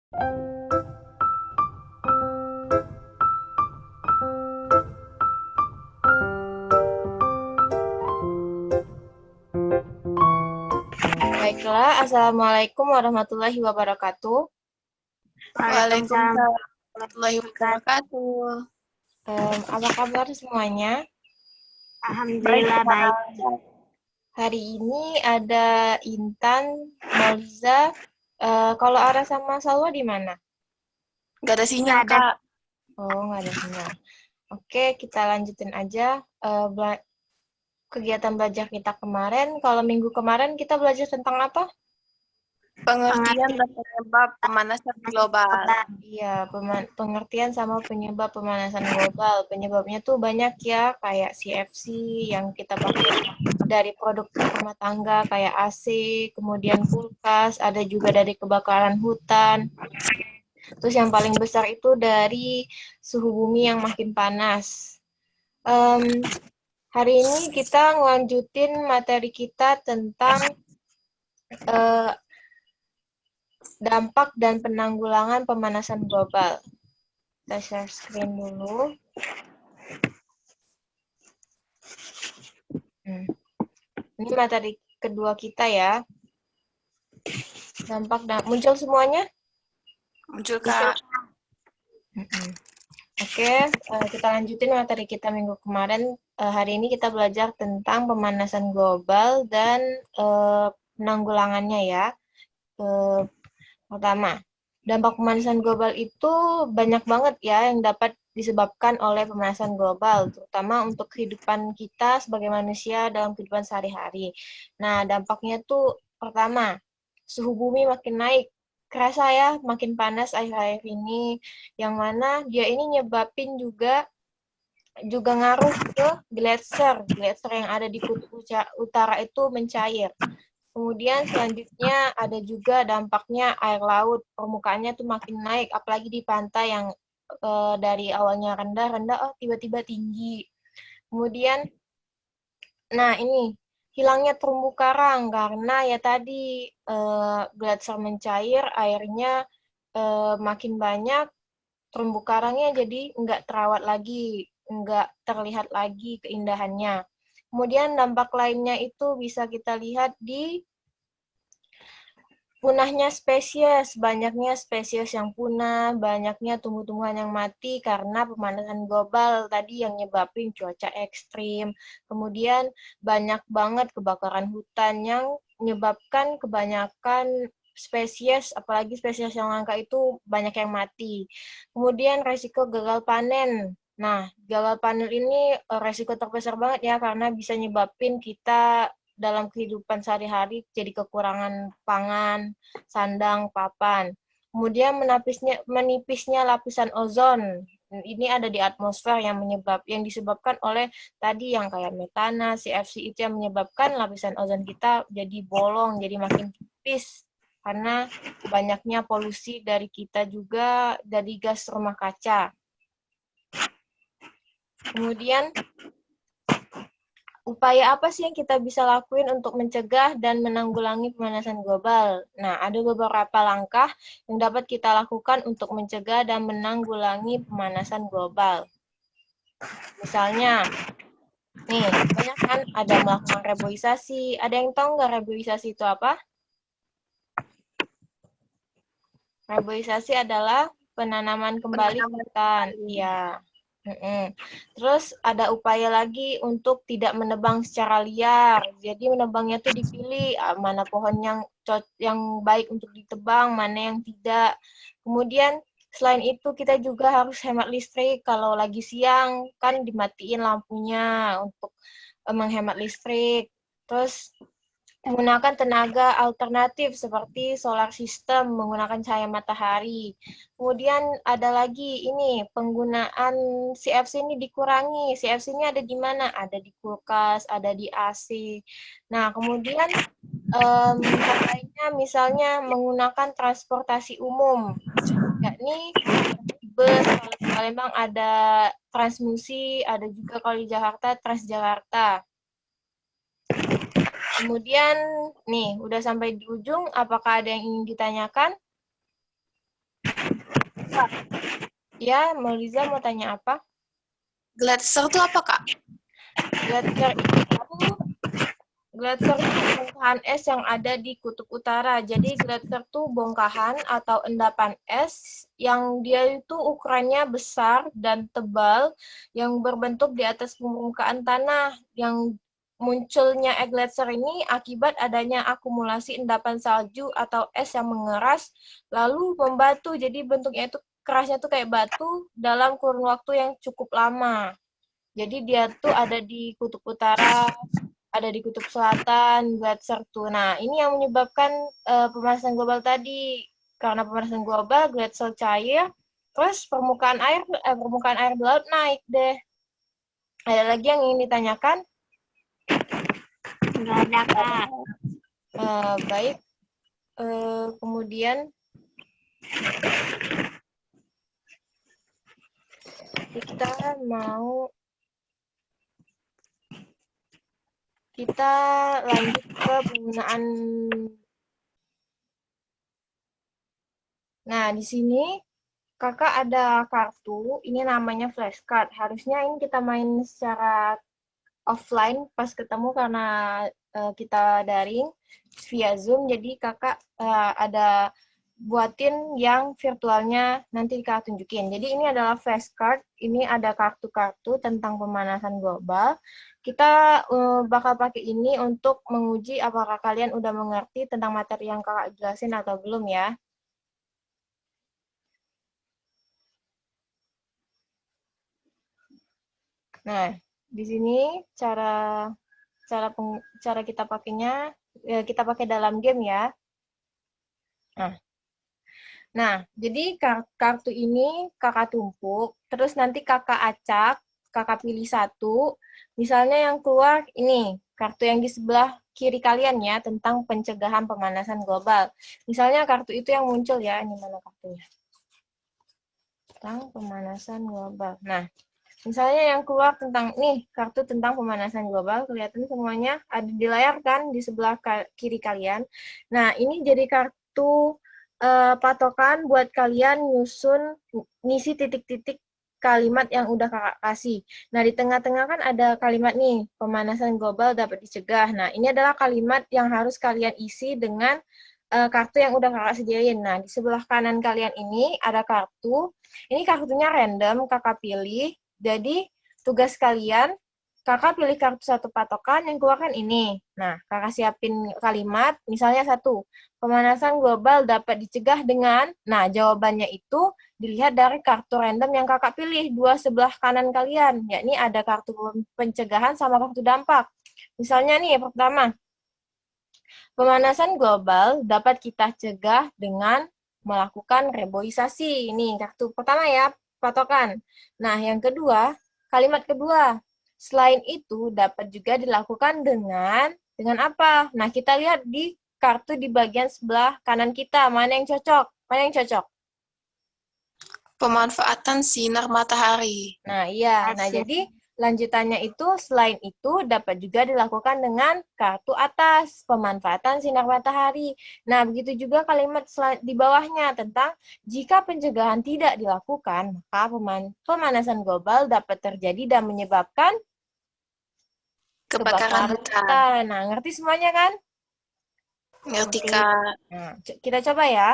Baiklah, Assalamualaikum warahmatullahi wabarakatuh. Waalaikumsalam Waalaikumsalam. warahmatullahi wabarakatuh. Apa kabar semuanya? Alhamdulillah baik. Hari ini ada Intan, Mauliza. Kalau Ara sama Salwa di mana? Gak ada sinyal, Nggak ada. Kak. Oh, nggak ada sinyal. Oke, kita lanjutin aja kegiatan belajar kita kemarin. Kalau minggu kemarin kita belajar tentang apa? Pengertian dan penyebab pemanasan global. Iya, pengertian sama penyebab pemanasan global. Penyebabnya tuh banyak ya, kayak CFC yang kita pakai dari produk rumah tangga, kayak AC, kemudian kulkas, ada juga dari kebakaran hutan. Terus yang paling besar itu dari suhu bumi yang makin panas. Hari ini kita ngelanjutin materi kita tentang dampak dan penanggulangan pemanasan global. Kita share screen dulu. Ini materi kedua kita ya. Dampak dan muncul semuanya? Muncul, Kak. Oke, kita lanjutin materi kita minggu kemarin. Hari ini kita belajar tentang pemanasan global dan penanggulangannya ya. Pertama, dampak pemanasan global itu banyak banget ya yang dapat disebabkan oleh pemanasan global, terutama untuk kehidupan kita sebagai manusia dalam kehidupan sehari-hari. Nah, dampaknya tuh pertama, suhu bumi makin naik. Kerasa ya, makin panas akhir-akhir ini, yang mana dia ini nyebabin juga ngaruh ke gletser yang ada di kutub utara itu mencair. Kemudian selanjutnya ada juga dampaknya air laut, permukaannya tuh makin naik, apalagi di pantai yang dari awalnya rendah, oh tiba-tiba tinggi. Kemudian, nah ini, hilangnya terumbu karang karena ya tadi gletser mencair, airnya makin banyak, terumbu karangnya jadi nggak terawat lagi, nggak terlihat lagi keindahannya. Kemudian dampak lainnya itu bisa kita lihat di punahnya spesies, banyaknya spesies yang punah, banyaknya tumbuh-tumbuhan yang mati karena pemanasan global tadi yang nyebabin cuaca ekstrim. Kemudian banyak banget kebakaran hutan yang menyebabkan kebanyakan spesies, apalagi spesies yang langka itu banyak yang mati. Kemudian resiko gagal panen. Nah, gagal panen ini resiko terbesar banget ya karena bisa nyebabin kita dalam kehidupan sehari-hari jadi kekurangan pangan, sandang, papan. Kemudian menipisnya lapisan ozon. Ini ada di atmosfer yang disebabkan oleh tadi yang kayak metana, CFC itu yang menyebabkan lapisan ozon kita jadi bolong, jadi makin tipis karena banyaknya polusi dari kita juga dari gas rumah kaca. Kemudian upaya apa sih yang kita bisa lakuin untuk mencegah dan menanggulangi pemanasan global? Nah, ada beberapa langkah yang dapat kita lakukan untuk mencegah dan menanggulangi pemanasan global. Misalnya, nih, banyak kan ada melakukan reboisasi. Ada yang tahu nggak reboisasi itu apa? Reboisasi adalah penanaman kembali hutan. Iya. Terus ada upaya lagi untuk tidak menebang secara liar. Jadi menebangnya tuh dipilih mana pohon yang baik untuk ditebang, mana yang tidak. Kemudian selain itu kita juga harus hemat listrik. Kalau lagi siang kan dimatiin lampunya untuk menghemat listrik. Terus menggunakan tenaga alternatif seperti solar system menggunakan cahaya matahari. Kemudian ada lagi ini penggunaan CFC ini dikurangi. CFC ini ada di mana? Ada di kulkas, ada di AC. Nah, kemudian hal lainnya misalnya menggunakan transportasi umum. Yakni bus, kalau di Palembang ada Transmusi, ada juga kalau di Jakarta Transjakarta. Kemudian, nih, udah sampai di ujung, apakah ada yang ingin ditanyakan? Ya, Meliza mau tanya apa? Gletser itu apa, Kak? Gletser itu bongkahan es yang ada di kutub utara. Jadi gletser itu bongkahan atau endapan es yang dia itu ukurannya besar dan tebal yang berbentuk di atas permukaan tanah. Yang munculnya gletser ini akibat adanya akumulasi endapan salju atau es yang mengeras lalu membatu. Jadi bentuknya itu kerasnya tuh kayak batu dalam kurun waktu yang cukup lama. Jadi dia tuh ada di kutub utara, ada di kutub selatan, gletser tuh. Nah, ini yang menyebabkan pemanasan global tadi. Karena pemanasan global, gletser cair, terus permukaan air di laut naik deh. Ada lagi yang ingin ditanyakan? Nggak ada, Kak. Baik. Kemudian kita lanjut ke penggunaan. Nah, di sini Kakak ada kartu, ini namanya flashcard. Harusnya ini kita main secara offline pas ketemu karena kita daring via Zoom. Jadi Kakak ada buatin yang virtualnya nanti Kakak tunjukin. Jadi ini adalah flashcard, ini ada kartu-kartu tentang pemanasan global. Kita bakal pakai ini untuk menguji apakah kalian udah mengerti tentang materi yang Kakak jelasin atau belum ya. Nah, di sini cara kita pakainya kita pakai dalam game ya. Nah, jadi kartu ini kakak tumpuk, terus nanti kakak acak, kakak pilih satu. Misalnya yang keluar ini, kartu yang di sebelah kiri kalian ya, tentang pencegahan pemanasan global. Misalnya kartu itu yang muncul ya, ini mana kartunya? Tentang pemanasan global. Nah, misalnya yang keluar tentang, nih, kartu tentang pemanasan global, kelihatan semuanya ada di layar kan, di sebelah kiri kalian. Nah, ini jadi kartu patokan buat kalian ngisi titik-titik kalimat yang udah kakak kasih. Nah, di tengah-tengah kan ada kalimat nih, pemanasan global dapat dicegah. Nah, ini adalah kalimat yang harus kalian isi dengan kartu yang udah kakak sediain. Nah, di sebelah kanan kalian ini ada kartu. Ini kartunya random, kakak pilih. Jadi, tugas kalian, kakak pilih kartu satu patokan, yang keluar kan ini. Nah, kakak siapin kalimat, misalnya satu, pemanasan global dapat dicegah dengan, nah jawabannya itu dilihat dari kartu random yang kakak pilih, dua sebelah kanan kalian, yakni ada kartu pencegahan sama kartu dampak. Misalnya nih, pertama, pemanasan global dapat kita cegah dengan melakukan reboisasi. Ini kartu pertama ya, patokan. Nah, yang kedua, kalimat kedua. Selain itu, dapat juga dilakukan dengan apa? Nah, kita lihat di kartu di bagian sebelah kanan kita. Mana yang cocok? Mana yang cocok? Pemanfaatan sinar matahari. Nah, iya. Nah, jadi lanjutannya itu, selain itu, dapat juga dilakukan dengan kartu atas, pemanfaatan sinar matahari. Nah, begitu juga kalimat di bawahnya tentang jika pencegahan tidak dilakukan, maka pemanasan global dapat terjadi dan menyebabkan Kebakaran hutan. Nah, ngerti semuanya kan? Ngerti, Kak. Nah, kita coba ya.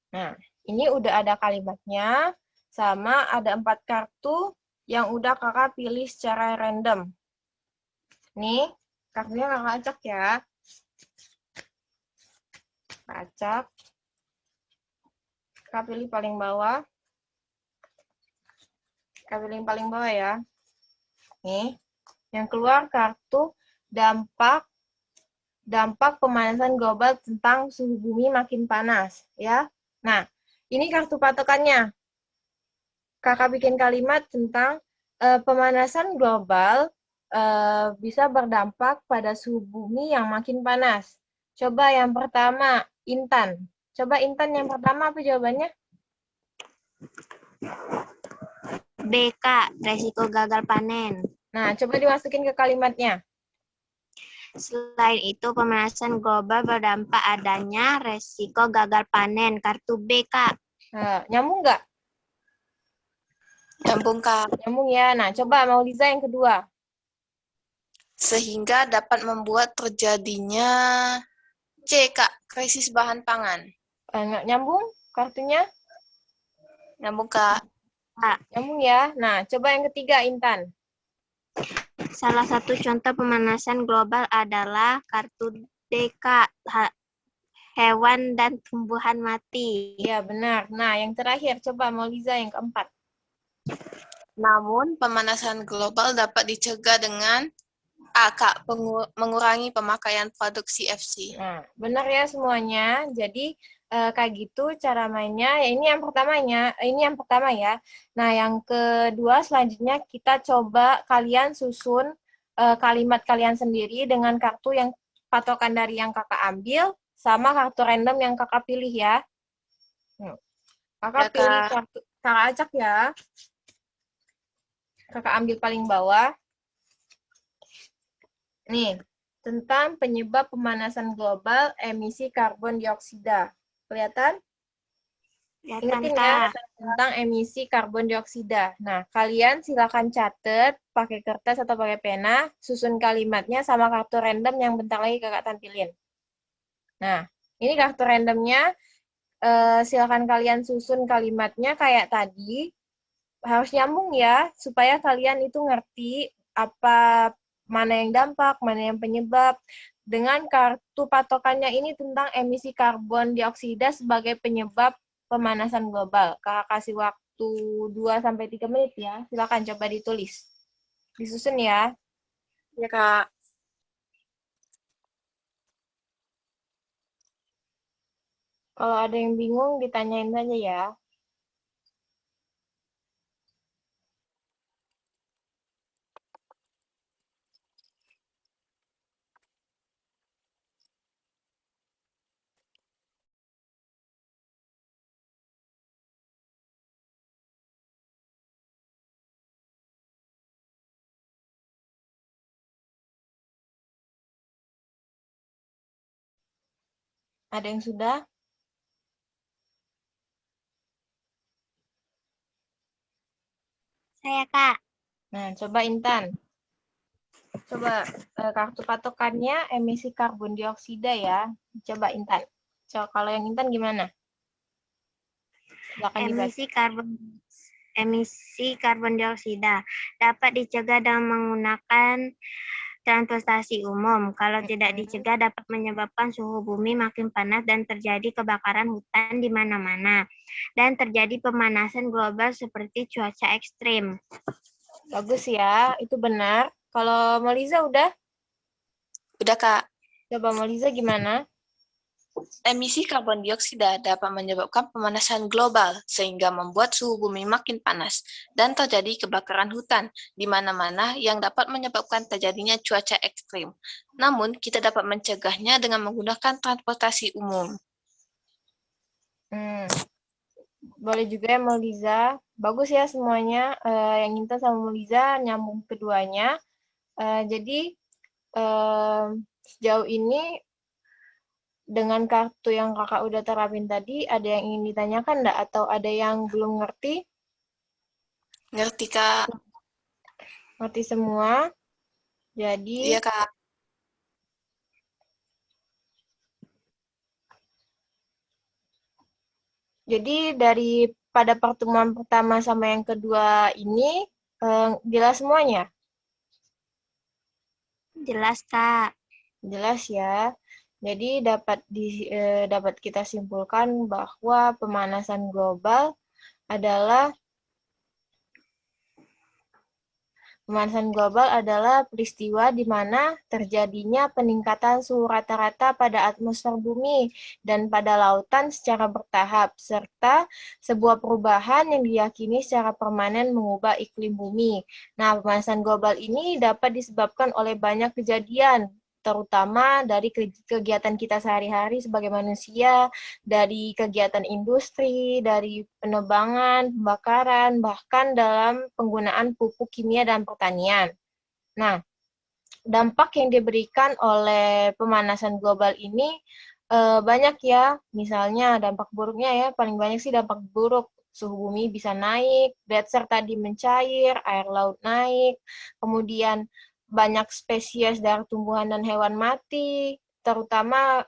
Nah, ini udah ada kalimatnya, sama ada 4 kartu yang udah kakak pilih secara random. Nih, kartunya kakak acak ya. Acak. Kakak pilih paling bawah. Kakak pilih yang paling bawah ya. Nih, yang keluar kartu dampak pemanasan global tentang suhu bumi makin panas, ya. Nah, ini kartu patokannya. Kakak bikin kalimat tentang pemanasan global bisa berdampak pada suhu bumi yang makin panas. Coba yang pertama, Intan. Coba Intan yang pertama apa jawabannya? B, Kak, resiko gagal panen. Nah, coba dimasukin ke kalimatnya. Selain itu, pemanasan global berdampak adanya resiko gagal panen. Kartu B, Kak. Nyambung nggak? Nyambung, Kak. Nyambung ya. Nah, coba Mauliza yang kedua. Sehingga dapat membuat terjadinya C, Kak, krisis bahan pangan. Nggak nyambung kartunya? Nyambung, Kak. Nyambung ya. Nah, coba yang ketiga, Intan. Salah satu contoh pemanasan global adalah kartu D, Kak. Hewan dan tumbuhan mati. Ya, benar. Nah, yang terakhir, coba Mauliza yang keempat. Namun, pemanasan global dapat dicegah dengan A, Kak, mengurangi pemakaian produk CFC. Nah, benar ya semuanya. Jadi, kayak gitu cara mainnya. Ya, ini yang pertama ya. Nah, yang kedua selanjutnya kita coba kalian susun kalimat kalian sendiri dengan kartu yang patokan dari yang kakak ambil sama kartu random yang kakak pilih ya. Kakak Ya, pilih Kak. kartu, kakak acak ya. Kakak ambil paling bawah. Nih, tentang penyebab pemanasan global emisi karbon dioksida. Kelihatan? Ingetin ya, tentang emisi karbon dioksida. Nah, kalian silakan catat pakai kertas atau pakai pena, susun kalimatnya sama kartu random yang bentar lagi kakak tampilin. Nah, ini kartu randomnya, silakan kalian susun kalimatnya kayak tadi. Harus nyambung ya, supaya kalian itu ngerti apa mana yang dampak, mana yang penyebab. Dengan kartu patokannya ini tentang emisi karbon dioksida sebagai penyebab pemanasan global. Kakak kasih waktu 2-3 menit ya. Silakan coba ditulis. Disusun ya. Ya, Kak. Kalau ada yang bingung, ditanyain saja ya. Ada yang sudah? Saya, Kak. Nah, coba Intan. Coba kartu patokannya emisi karbon dioksida ya. Coba Intan. Coba kalau yang Intan gimana? Silakan dibaca. Emisi karbon dioksida dapat dicegah dengan menggunakan transportasi umum. Kalau tidak dicegah dapat menyebabkan suhu bumi makin panas dan terjadi kebakaran hutan di mana-mana. Dan terjadi pemanasan global seperti cuaca ekstrim. Bagus ya, itu benar. Kalau Maliza udah? Udah, Kak. Coba Maliza gimana? Emisi karbon dioksida dapat menyebabkan pemanasan global sehingga membuat suhu bumi makin panas dan terjadi kebakaran hutan di mana-mana yang dapat menyebabkan terjadinya cuaca ekstrim. Namun, kita dapat mencegahnya dengan menggunakan transportasi umum. Boleh juga ya Maliza. Bagus ya semuanya. Yang Intan sama Maliza nyambung keduanya. Jadi sejauh ini dengan kartu yang kakak udah terapin tadi, ada yang ingin ditanyakan enggak? Atau ada yang belum ngerti? Ngerti, Kak? Ngerti semua? Jadi, Iya, Kak. dari pada pertemuan pertama sama yang kedua ini, jelas semuanya? Jelas, Kak. Jelas ya. Jadi dapat kita simpulkan bahwa pemanasan global adalah peristiwa di mana terjadinya peningkatan suhu rata-rata pada atmosfer bumi dan pada lautan secara bertahap, serta sebuah perubahan yang diyakini secara permanen mengubah iklim bumi. Nah, pemanasan global ini dapat disebabkan oleh banyak kejadian, terutama dari kegiatan kita sehari-hari sebagai manusia, dari kegiatan industri, dari penebangan, pembakaran, bahkan dalam penggunaan pupuk kimia dan pertanian. Nah, dampak yang diberikan oleh pemanasan global ini banyak ya, misalnya dampak buruknya ya, paling banyak sih dampak buruk. Suhu bumi bisa naik, dasar tadi mencair, air laut naik, kemudian banyak spesies dari tumbuhan dan hewan mati, terutama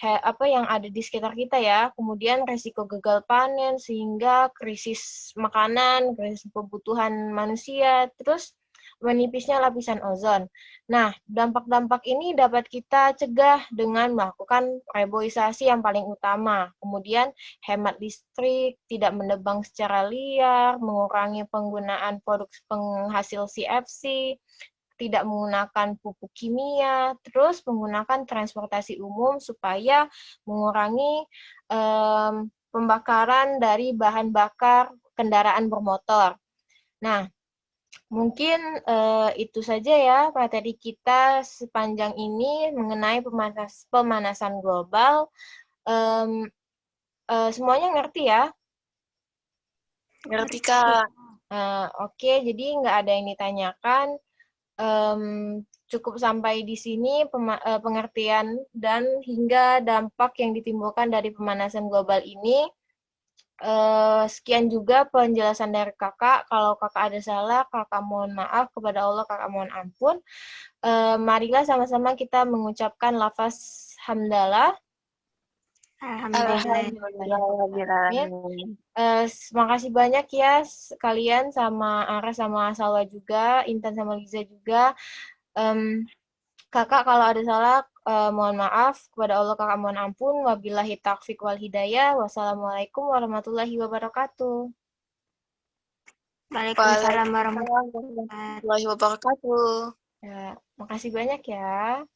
apa yang ada di sekitar kita ya. Kemudian resiko gagal panen sehingga krisis makanan, krisis kebutuhan manusia, terus menipisnya lapisan ozon. Nah, dampak-dampak ini dapat kita cegah dengan melakukan reboisasi yang paling utama. Kemudian hemat listrik, tidak menebang secara liar, mengurangi penggunaan produk penghasil CFC, tidak menggunakan pupuk kimia, terus menggunakan transportasi umum supaya mengurangi pembakaran dari bahan bakar kendaraan bermotor. Nah, mungkin itu saja ya materi kita sepanjang ini mengenai pemanasan global. Semuanya ngerti ya? Ngerti, Kak. Oke, jadi nggak ada yang ditanyakan. Cukup sampai di sini pengertian dan hingga dampak yang ditimbulkan dari pemanasan global ini. Sekian juga penjelasan dari kakak. Kalau kakak ada salah, kakak mohon maaf. Kepada Allah, kakak mohon ampun. Marilah sama-sama kita mengucapkan lafaz hamdalah. Alhamdulillahirrahmanirrahim. Makasih banyak ya kalian sama Ara sama Salwa juga, Intan sama Liza juga. Kakak kalau ada salah, mohon maaf. Kepada Allah kakak mohon ampun. Wabillahi taufiq wal hidayah. Wassalamualaikum warahmatullahi wabarakatuh. Waalaikumsalam warahmatullahi wabarakatuh. Ya, makasih banyak ya.